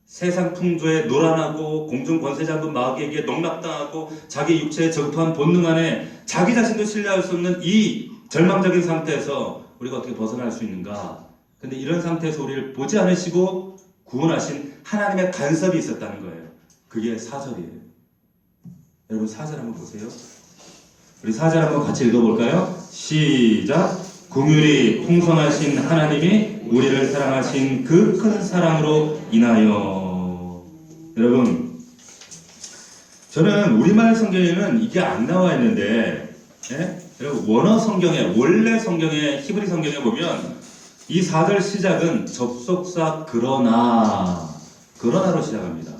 세상 풍조에 노란하고 공중 권세 잡은 마귀에게 농락당하고 자기 육체에 저급한 본능 안에 자기 자신도 신뢰할 수 없는 이 절망적인 상태에서 우리가 어떻게 벗어날 수 있는가? 근데 이런 상태에서 우리를 보지 않으시고 구원하신 하나님의 간섭이 있었다는 거예요. 그게 4절이에요. 여러분 4절 한번 보세요. 우리 4절 한번 같이 읽어볼까요? 시작! 긍휼이 풍성하신 하나님이 우리를 사랑하신 그 큰 사랑으로 인하여. 여러분, 저는 우리말 성경에는 이게 안 나와 있는데, 여러분 원어 성경에, 원래 성경에, 히브리 성경에 보면 이 4절 시작은 접속사 그러나로 시작합니다.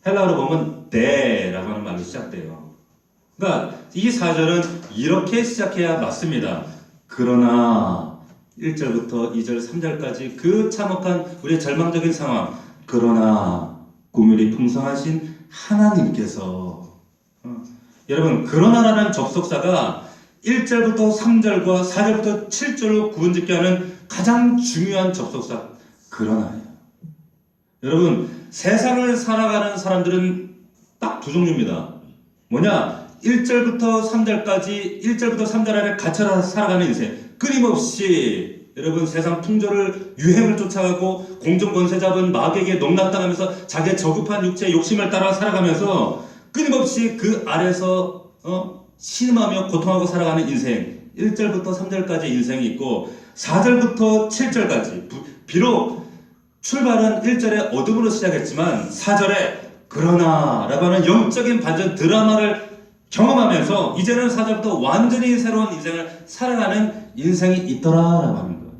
헬라어로 보면 데라고 하는 말로 시작돼요. 그러니까 이 4절은 이렇게 시작해야 맞습니다. 그러나 1절부터 2절, 3절까지 그 참혹한 우리의 절망적인 상황, 그러나 긍휼이 풍성하신 하나님께서 여러분 그러나라는 접속사가 1절부터 3절과 4절부터 7절로 구분짓게 하는 가장 중요한 접속사 그러나예요. 여러분 세상을 살아가는 사람들은 딱 두 종류입니다. 뭐냐? 1절부터 3절까지 1절부터 3절 안에 갇혀 살아가는 인생. 끊임없이 여러분 세상 풍조를 유행을 쫓아가고 공중 권세 잡은 마귀에게 농락당하면서 자기의 저급한 육체의 욕심을 따라 살아가면서 끊임없이 그 아래서 신음하며 고통하고 살아가는 인생. 1절부터 3절까지 인생이 있고 4절부터 7절까지 비록 출발은 1절에 어둠으로 시작했지만 4절에 그러나 라고 하는 영적인 반전 드라마를 경험하면서 이제는 4절부터 완전히 새로운 인생을 살아가는 인생이 있더라라고 하는 거예요.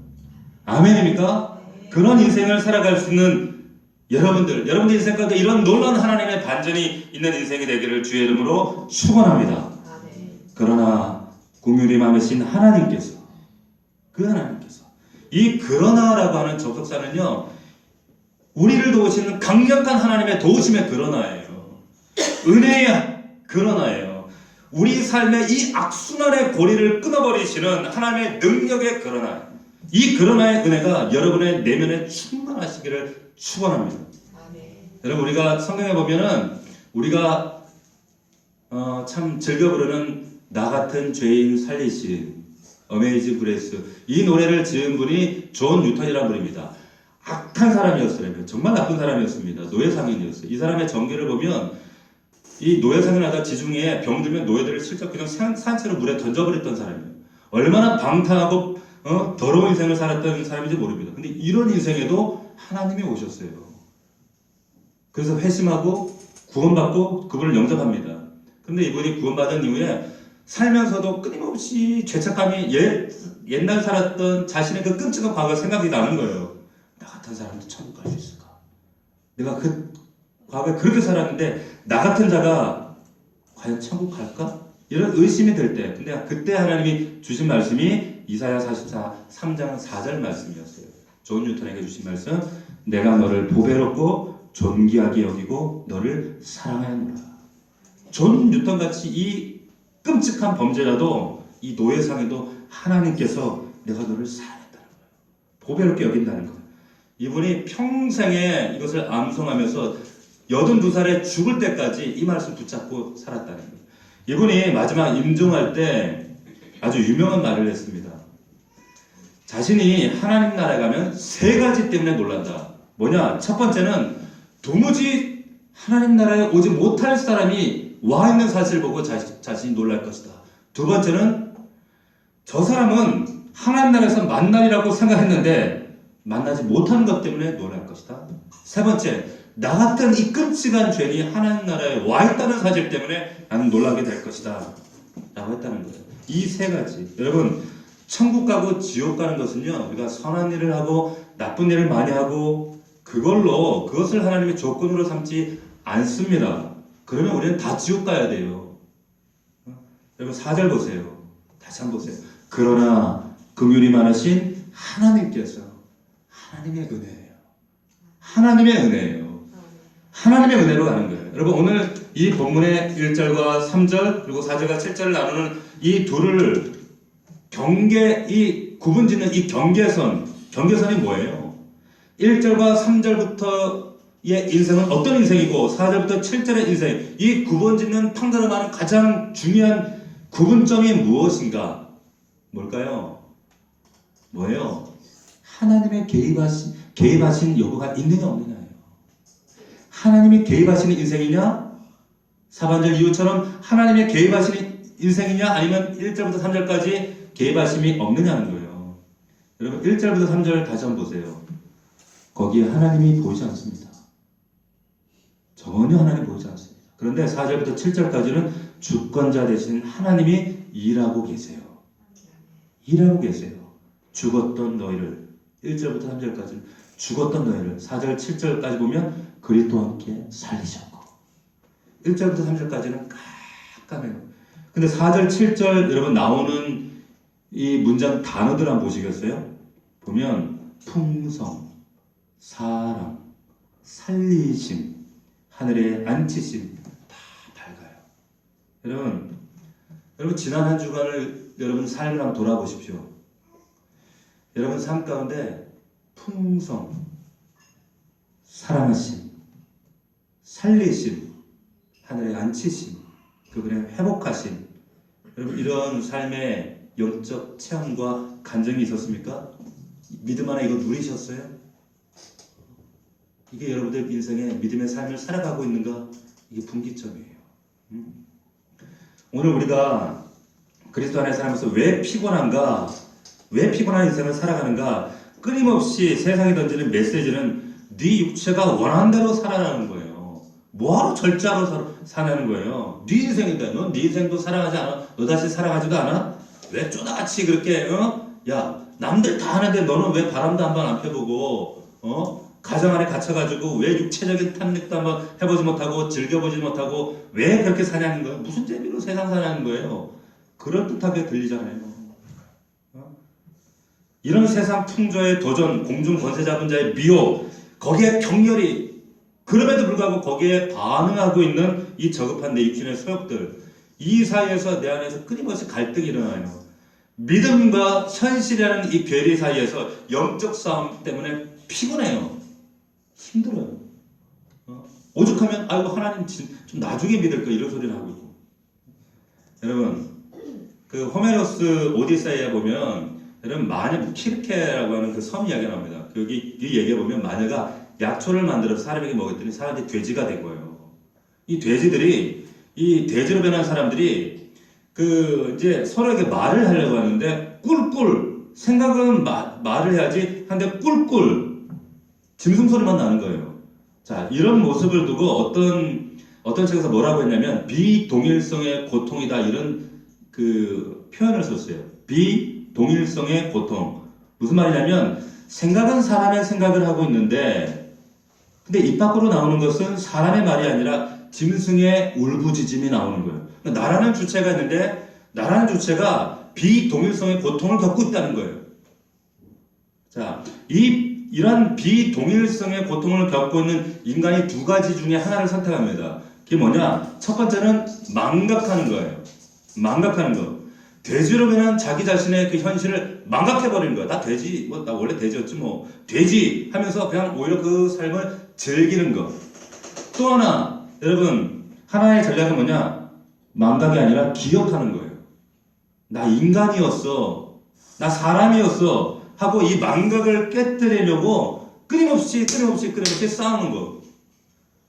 아멘입니까? 그런 인생을 살아갈 수 있는 여러분들 인생 가운데 이런 놀라운 하나님의 반전이 있는 인생이 되기를 주의 이름으로 축원합니다. 그러나 긍휼이 많으신 하나님께서 이 그러나라고 하는 접속사는요 우리를 도우시는 강력한 하나님의 도우심의 그러나예요. 은혜의 그러나예요. 우리 삶의 이 악순환의 고리를 끊어버리시는 하나님의 능력의 그러나. 이 그러나의 은혜가 여러분의 내면에 충만하시기를 축원합니다. 여러분 우리가 성경에 보면은 우리가 참 즐겨 부르는 나 같은 죄인 살리신 어메이징 그레이스 이 노래를 지은 분이 존 뉴턴이라는 분입니다. 악한 사람이었어요. 정말 나쁜 사람이었습니다. 노예상인이었어요. 이 사람의 전기를 보면 이 노예상인 하다 지중해에 병들면 노예들을 실컷 그냥 산채로 물에 던져버렸던 사람이에요. 얼마나 방탕하고 더러운 인생을 살았던 사람인지 모릅니다. 근데 이런 인생에도 하나님이 오셨어요. 그래서 회심하고 구원받고 그분을 영접합니다. 그런데 이분이 구원받은 이후에 살면서도 끊임없이 죄책감이 옛날 살았던 자신의 그 끔찍한 과거가 생각이 나는 거예요. 나 같은 사람도 천국 갈 수 있을까? 내가 그 과거에 그렇게 살았는데 나 같은 자가 과연 천국 갈까? 이런 의심이 들 때 근데 그때 하나님이 주신 말씀이 이사야 44 3장 4절 말씀이었어요. 존 뉴턴에게 주신 말씀 내가 너를 보배롭고 존귀하게 여기고 너를 사랑하노라. 존 뉴턴같이 이 끔찍한 범죄라도 이 노예상에도 하나님께서 내가 너를 사랑한다는 거예요. 보배롭게 여긴다는 거예요. 이분이 평생에 이것을 암송하면서 82살에 죽을 때까지 이 말씀 붙잡고 살았다는 거예요. 이분이 마지막 임종할 때 아주 유명한 말을 했습니다. 자신이 하나님 나라에 가면 3가지 때문에 놀란다. 뭐냐? 첫 번째는 도무지 하나님 나라에 오지 못할 사람이 와 있는 사실을 보고 자신이 놀랄 것이다. 두 번째는 저 사람은 하나님 나라에서 만나리라고 생각했는데 만나지 못하는 것 때문에 놀랄 것이다. 세 번째, 나 같은 이 끔찍한 죄인이 하나님 나라에 와 있다는 사실 때문에 나는 놀라게 될 것이다 라고 했다는 거예요. 이 3가지. 여러분 천국 가고 지옥 가는 것은요 우리가 선한 일을 하고 나쁜 일을 많이 하고 그것을 하나님의 조건으로 삼지 않습니다. 그러면 우리는 다 지옥 가야 돼요. 여러분 4절 보세요. 다시 한번 보세요. 그러나 긍휼이 많으신 하나님께서 하나님의 은혜예요. 하나님의 은혜예요. 하나님의 은혜로 가는 거예요. 여러분 오늘 이 본문의 1절과 3절 그리고 4절과 7절을 나누는 이 둘을 이 구분짓는 이 경계선이 뭐예요? 1절과 3절부터의 인생은 어떤 인생이고 4절부터 7절의 인생, 이 구분짓는 판가름하는 가장 중요한 구분점이 무엇인가? 뭘까요? 뭐예요? 하나님의 개입하신 여부가 있느냐 없느냐예요. 하나님이 개입하시는 인생이냐? 사반절 이후처럼 하나님의 개입하시는 인생이냐? 아니면 1절부터 3절까지 개입하심이 없느냐는 거예요. 여러분 1절부터 3절 다시 한번 보세요. 거기에 하나님이 보이지 않습니다. 전혀 하나님 보이지 않습니다. 그런데 4절부터 7절까지는 주권자 되신 하나님이 일하고 계세요. 일하고 계세요. 죽었던 너희를 1절부터 3절까지는 죽었던 너희를 4절 7절까지 보면 그리스도와 함께 살리셨고 1절부터 3절까지는 깜깜해요. 근데 4절 7절 여러분 나오는 이 문장 단어들 한번 보시겠어요? 보면 풍성, 사랑, 살리심, 하늘에 앉히심 다 밝아요. 여러분 지난 한 주간을 여러분 삶을 한번 돌아보십시오. 여러분 삶 가운데 풍성, 사랑하심, 살리심, 하늘에 앉히심, 그분의 회복하심, 여러분 이런 삶의 영적 체험과 간증이 있었습니까? 믿음 안에 이거 누리셨어요? 이게 여러분들 인생의 믿음의 삶을 살아가고 있는가? 이게 분기점이에요. 오늘 우리가 그리스도 안에 살면서 왜 피곤한가? 왜 피곤한 인생을 살아가는가? 끊임없이 세상이 던지는 메시지는 네 육체가 원하는 대로 살아가는 거예요. 뭐하러 절자로 사는 거예요? 네 인생인데 너 네 인생도 살아가지 않아? 너 다시 살아가지도 않아? 왜 쪼다같이 그렇게 야 남들 다 하는데 너는 왜 바람도 한번 안 펴보고 가정 안에 갇혀가지고 왜 육체적인 탐닉도 한번 해보지 못하고 즐겨보지 못하고 왜 그렇게 사냐는 거예요? 무슨 재미로 세상 사냐는 거예요? 그럴듯하게 들리잖아요. 이런 세상 풍조의 도전, 공중 권세 잡은 자의 미혹, 거기에 격렬히 그럼에도 불구하고 거기에 반응하고 있는 이 저급한 내 육신의 소욕들, 이 사이에서 내 안에서 끊임없이 갈등이 일어나요. 믿음과 현실이라는 이 괴리 사이에서 영적 싸움 때문에 피곤해요. 힘들어요. 오죽하면 아이고 하나님 좀 나중에 믿을 거 이런 소리를 하고 있고. 여러분 그 호메로스 오디세이에 보면 여러분 마녀 키르케라고 하는 그 섬 이야기가 나옵니다. 여기 이 얘기에 보면 마녀가 약초를 만들어서 사람에게 먹였더니 사람들이 돼지가 된 거예요. 이 돼지들이 이 돼지로 변한 사람들이 그 이제 서로에게 말을 하려고 하는데 꿀꿀 생각은 말을 해야지 한데 꿀꿀 짐승 소리만 나는 거예요. 자 이런 모습을 두고 어떤 책에서 뭐라고 했냐면 비동일성의 고통이다 이런 그 표현을 썼어요. 비동일성의 고통. 무슨 말이냐면 생각은 사람의 생각을 하고 있는데 근데 입 밖으로 나오는 것은 사람의 말이 아니라 짐승의 울부짖음이 나오는 거예요. 그러니까 나라는 주체가 있는데 나라는 주체가 비동일성의 고통을 겪고 있다는 거예요. 자, 이런 비동일성의 고통을 겪고 있는 인간이 두 가지 중에 하나를 선택합니다. 그게 뭐냐? 첫 번째는 망각하는 거예요. 망각하는 거. 돼지로 변한 자기 자신의 그 현실을 망각해버리는 거야. 나 돼지, 나 원래 돼지였지 뭐. 돼지 하면서 그냥 오히려 그 삶을 즐기는 거. 또 하나, 여러분, 하나의 전략은 뭐냐? 망각이 아니라 기억하는 거예요. 나 인간이었어. 나 사람이었어. 하고 이 망각을 깨뜨리려고 끊임없이 싸우는 거.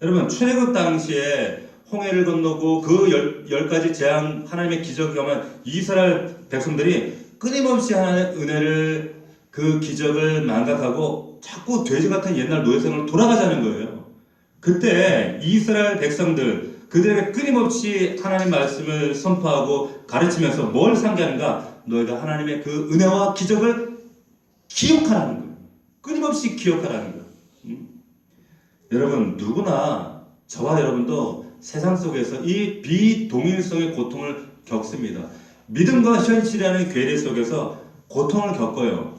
여러분, 출애굽 당시에 홍해를 건너고 그 10가지 재앙 하나님의 기적을 경험한 이스라엘 백성들이 끊임없이 하나님의 은혜를 그 기적을 망각하고 자꾸 돼지 같은 옛날 노예생활로 돌아가자는 거예요. 그때 이스라엘 백성들 그들에게 끊임없이 하나님 말씀을 선포하고 가르치면서 뭘 상기하는가? 너희가 하나님의 그 은혜와 기적을 기억하라는 거예요. 끊임없이 기억하라는 거예요. 여러분 누구나 저와 여러분도 세상 속에서 이 비동일성의 고통을 겪습니다. 믿음과 현실이라는 괴리 속에서 고통을 겪어요.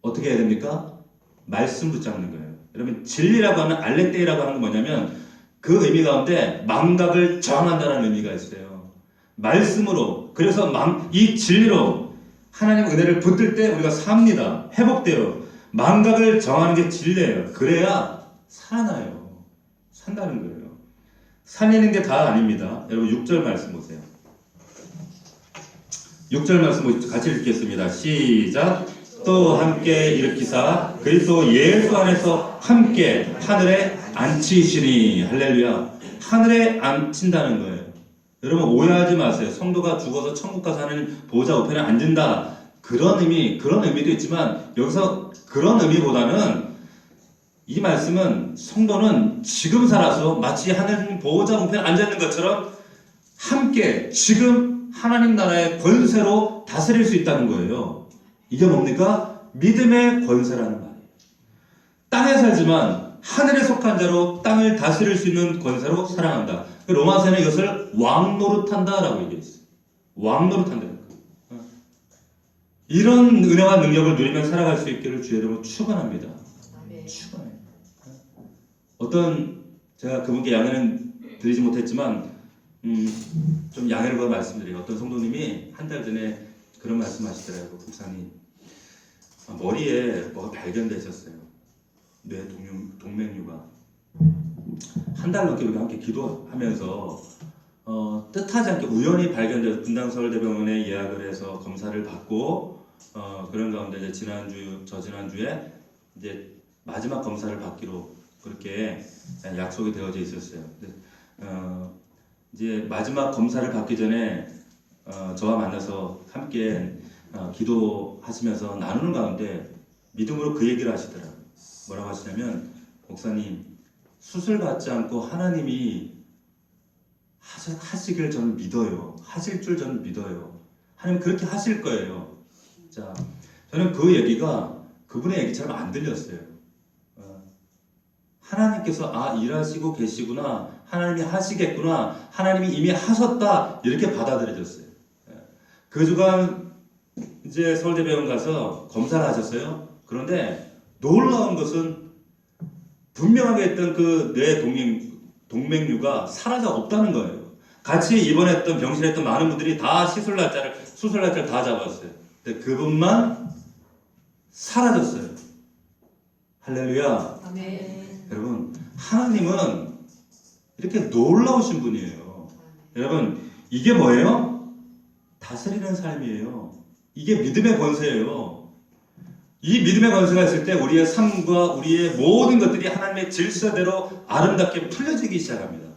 어떻게 해야 됩니까? 말씀 붙잡는 거예요. 여러분 진리라고 하는 알레테이라고 하는 건 뭐냐면 그 의미 가운데 망각을 저항한다는 의미가 있어요. 말씀으로 그래서 이 진리로 하나님 은혜를 붙들 때 우리가 삽니다. 회복돼요. 망각을 정하는 게 진리예요. 그래야 살아나요. 산다는 거예요. 살리는 게 다 아닙니다. 여러분 6절 말씀 보세요. 6절 말씀 같이 읽겠습니다. 시작. 또 함께 일으키사 그리스도 예수 안에서 함께 하늘에 앉히시니. 할렐루야. 하늘에 앉힌다는 거예요. 여러분 오해하지 마세요. 성도가 죽어서 천국 가서 하는 보좌 우편에 앉는다. 그런 의미도 있지만 여기서 그런 의미보다는 이 말씀은 성도는 지금 살아서 마치 하늘 보호자 우편에 앉아있는 것처럼 함께 지금 하나님 나라의 권세로 다스릴 수 있다는 거예요. 이게 뭡니까? 믿음의 권세라는 말이에요. 땅에 살지만 하늘에 속한 자로 땅을 다스릴 수 있는 권세로 살아간다. 로마서에는 이것을 왕노릇한다라고 얘기했어요. 왕노릇한다는 거예요. 이런 은혜와 능력을 누리며 살아갈 수 있기를 주의 이름으로 축원합니다. 축원해요. 제가 그분께 양해는 드리지 못했지만 좀 양해를 구하 말씀드려요. 어떤 성도님이 한 달 전에 그런 말씀하시더라고요. 국사님 머리에 뭐가 발견되셨어요. 뇌 동맥류가. 한 달 넘게 우리가 함께 기도하면서 뜻하지 않게 우연히 발견돼서 분당서울대병원에 예약을 해서 검사를 받고 그런 가운데 이제 지난주에 이제 마지막 검사를 받기로 그렇게 약속이 되어져 있었어요. 이제 마지막 검사를 받기 전에 저와 만나서 함께 기도하시면서 나누는 가운데 믿음으로 그 얘기를 하시더라고요. 뭐라고 하시냐면 목사님 수술 받지 않고 하나님이 하시길 저는 믿어요. 하실 줄 저는 믿어요. 하나님 그렇게 하실 거예요. 자, 저는 그 얘기가 그분의 얘기처럼 안 들렸어요. 하나님께서 일하시고 계시구나. 하나님이 하시겠구나. 하나님이 이미 하셨다. 이렇게 받아들여졌어요. 그 주간 이제 서울대병원 가서 검사를 하셨어요. 그런데 놀라운 것은 분명하게 했던 그 뇌 동맥류가 사라져 없다는 거예요. 같이 입원했던 병실에 했던 많은 분들이 다 수술 날짜를 다 잡았어요. 근데 그분만 사라졌어요. 할렐루야. 아멘. 여러분 하나님은 이렇게 놀라우신 분이에요. 여러분 이게 뭐예요? 다스리는 삶이에요. 이게 믿음의 권세예요. 이 믿음의 권세가 있을 때 우리의 삶과 우리의 모든 것들이 하나님의 질서대로 아름답게 풀려지기 시작합니다.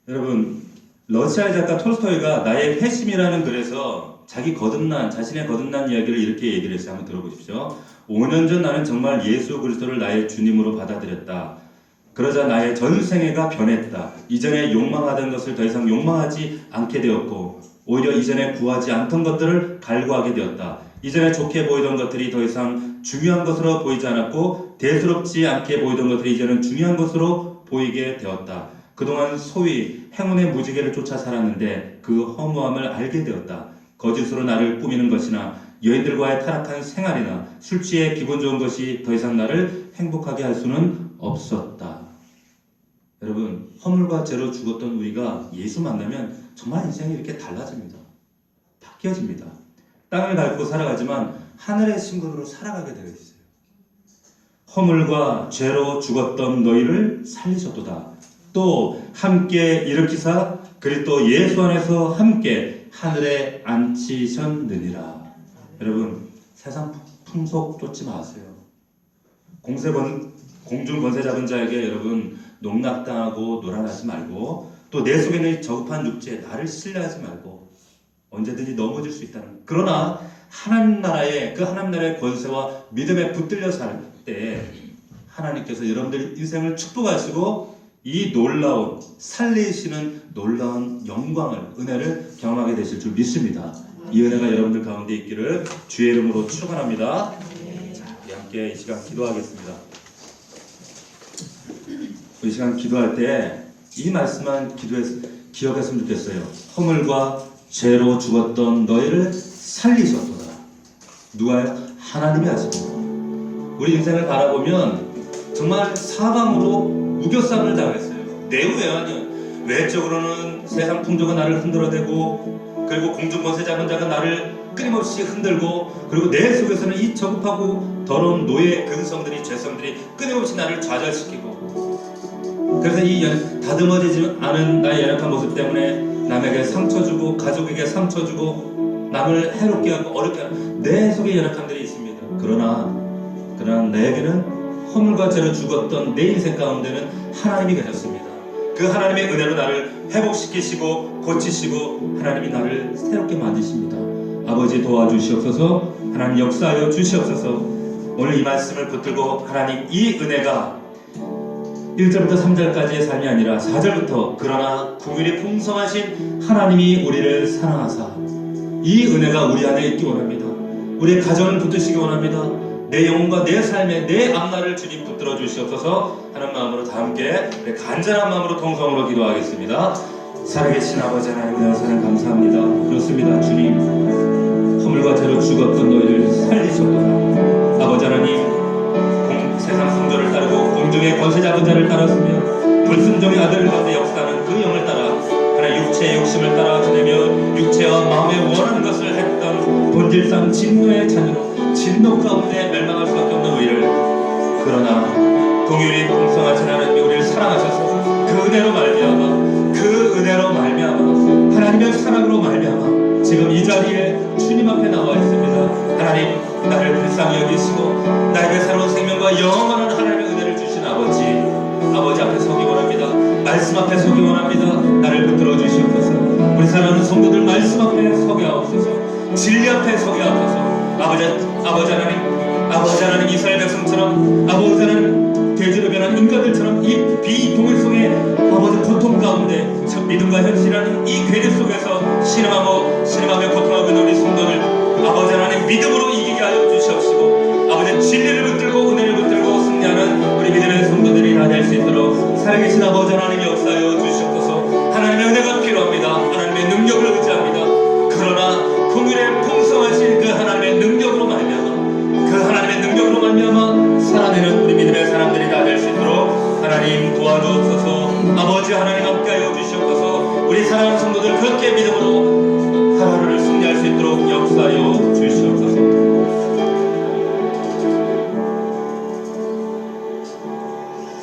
여러분 러시아의 작가 톨스토이가 나의 회심이라는 글에서 자신의 거듭난 이야기를 이렇게 얘기를 했어요. 한번 들어보십시오. 5년 전 나는 정말 예수 그리스도를 나의 주님으로 받아들였다. 그러자 나의 전생애가 변했다. 이전에 욕망하던 것을 더 이상 욕망하지 않게 되었고 오히려 이전에 구하지 않던 것들을 갈구하게 되었다. 이전에 좋게 보이던 것들이 더 이상 중요한 것으로 보이지 않았고 대수롭지 않게 보이던 것들이 이제는 중요한 것으로 보이게 되었다. 그동안 소위 행운의 무지개를 쫓아 살았는데 그 허무함을 알게 되었다. 거짓으로 나를 꾸미는 것이나 여인들과의 타락한 생활이나 술 취해 기분 좋은 것이 더 이상 나를 행복하게 할 수는 없었다. 여러분 허물과 죄로 죽었던 우리가 예수 만나면 정말 인생이 이렇게 달라집니다. 바뀌어집니다. 땅을 밟고 살아가지만 하늘의 신분으로 살아가게 되어 있어요. 허물과 죄로 죽었던 너희를 살리셨도다. 또 함께 일으키사 그리스도 예수 안에서 함께 하늘에 앉히셨느니라. 여러분 세상 풍속 쫓지 마세요. 공중 권세 잡은 자에게 여러분 농락당하고 놀아나지 말고 또 내 속에 있는 저급한 육체에 나를 신뢰하지 말고 언제든지 넘어질 수 있다는. 그러나 하나님 나라의 권세와 믿음에 붙들려 살 때 하나님께서 여러분들 인생을 축복하시고 이 놀라운 살리시는 놀라운 영광을 은혜를 경험하게 되실 줄 믿습니다. 이 은혜가 여러분들 가운데 있기를 주의 이름으로 축원합니다. 자, 우리 함께 이 시간 기도하겠습니다. 이 시간 기도할 때 이 말씀만 기억했으면 좋겠어요. 허물과 죄로 죽었던 너희를 살리셨도다. 누가요? 하나님이 하십니다. 우리 인생을 바라보면 정말 사방으로 우겨쌈을 당했어요. 내후에는 외적으로는 세상 풍조가 나를 흔들어대고 그리고 공중권세 잡은 자가 나를 끊임없이 흔들고, 그리고 내 속에서는 이 저급하고 더러운 노예 근성들이, 죄성들이 끊임없이 나를 좌절시키고, 그래서 이 다듬어지지 않은 나의 연약한 모습 때문에 남에게 상처 주고, 가족에게 상처 주고, 남을 해롭게 하고 어렵게 하는 내 속에 연약함들이 있습니다. 그러나 나에게는 허물과 죄로 죽었던 내 인생 가운데는 하나님이 계셨습니다. 그 하나님의 은혜로 나를 회복시키시고 고치시고 하나님이 나를 새롭게 만드십니다. 아버지 도와주시옵소서. 하나님 역사하여 주시옵소서. 오늘 이 말씀을 붙들고 하나님 이 은혜가 1절부터 3절까지의 삶이 아니라 4절부터 그러나 긍휼이 풍성하신 하나님이 우리를 사랑하사, 이 은혜가 우리 안에 있기 원합니다. 우리의 가정을 붙드시기 원합니다. 내 영혼과 내 삶에 내 앞날을 주님 붙들어 주시옵소서 하는 마음으로 다 함께 간절한 마음으로 통성으로 기도하겠습니다. 살아계신 아버지 하나님, 은혜하사는 감사합니다. 그렇습니다. 주님, 허물과 죄로 죽었던 너희를 살리셨도다. 아버지 하나님, 세상 성조를 따르고 공중의 권세 잡은 자를 따랐으며 불순종의 아들 가운데 역사하는 그 영을 따라 하나님 육체의 욕심을 따라 지내며 육체와 마음에 원하는 것을 했던 본질상 진노의 자녀로 진노 가운데 멸망할 수밖에 없는 우리를, 그러나 긍휼이 풍성하신 하나님이 우리를 사랑하셔서 그 은혜로 말미암아 하나님의 사랑으로 말미암아 지금 이 자리에 주님 앞에 나와 있습니다. 하나님, 나를 불쌍히 여기시고 나에게 새로운 생명과 영원한 하나님의 은혜를 주신 아버지 앞에 서기 원합니다. 말씀 앞에 서기 원합니다. 나를 붙들어 주시옵소서. 우리 사랑하는 성도들 말씀 앞에 서게 하옵소서. 진리 앞에 서게 하옵소서. 아버지 하나님, 이스라엘 백성처럼, 아버지 하나님, 돼지로 변한 인간들처럼 이 비동일 속에 아버지 고통 가운데 저 믿음과 현실이라는 이 괴리 속에서 신음하며 고통하고 있는 우리 성도들, 아버지 하나님 믿음으로 이기게 하여 주시옵시고, 아버지 진리를 붙들고 은혜를 붙들고 승리하는 우리 믿음의 성도들이 다 될 수 있도록 살아계신 아버지 하나님 역사하여 주시옵소서. 하나님의 은혜가 필요합니다. 하나님의 능력을 의지합니다. 그러나 긍휼에 풍성하신 그 하나님의 능력으로 말미암아 살아내는 우리 믿음의 사람들이 다 될 수 있도록 하나님 도와주옵소서. 아버지 하나님 함께하여 주시옵소서. 우리 사랑하는 성도들 그렇게 믿음으로 하루를 승리할 수 있도록 역사하여 주시옵소서.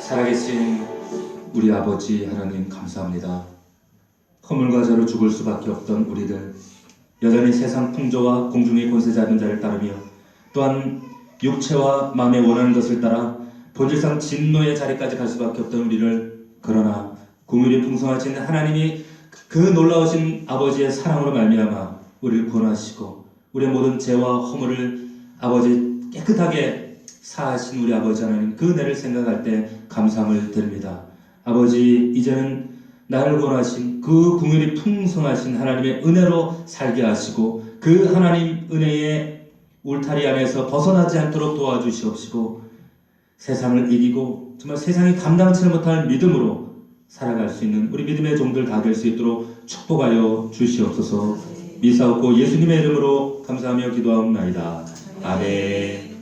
살아계신 우리 아버지 하나님 감사합니다. 허물과 죄로 죽을 수밖에 없던 우리들, 여전히 세상 풍조와 공중의 권세 잡은 자를 따르며 또한 육체와 마음에 원하는 것을 따라 본질상 진노의 자리까지 갈 수밖에 없던 우리를, 그러나 긍휼이 풍성하신 하나님이 그 놀라우신 아버지의 사랑으로 말미암아 우리를 구원하시고 우리의 모든 죄와 허물을 아버지 깨끗하게 사하신 우리 아버지 하나님, 그 은혜를 생각할 때 감사함을 드립니다. 아버지, 이제는 나를 구원하신 그 긍휼이 풍성하신 하나님의 은혜로 살게 하시고 그 하나님 은혜의 울타리 안에서 벗어나지 않도록 도와주시옵시고, 세상을 이기고 정말 세상이 감당치 못할 믿음으로 살아갈 수 있는 우리 믿음의 종들 다 될 수 있도록 축복하여 주시옵소서. 미사옵고 예수님의 이름으로 감사하며 기도하옵나이다. 아멘.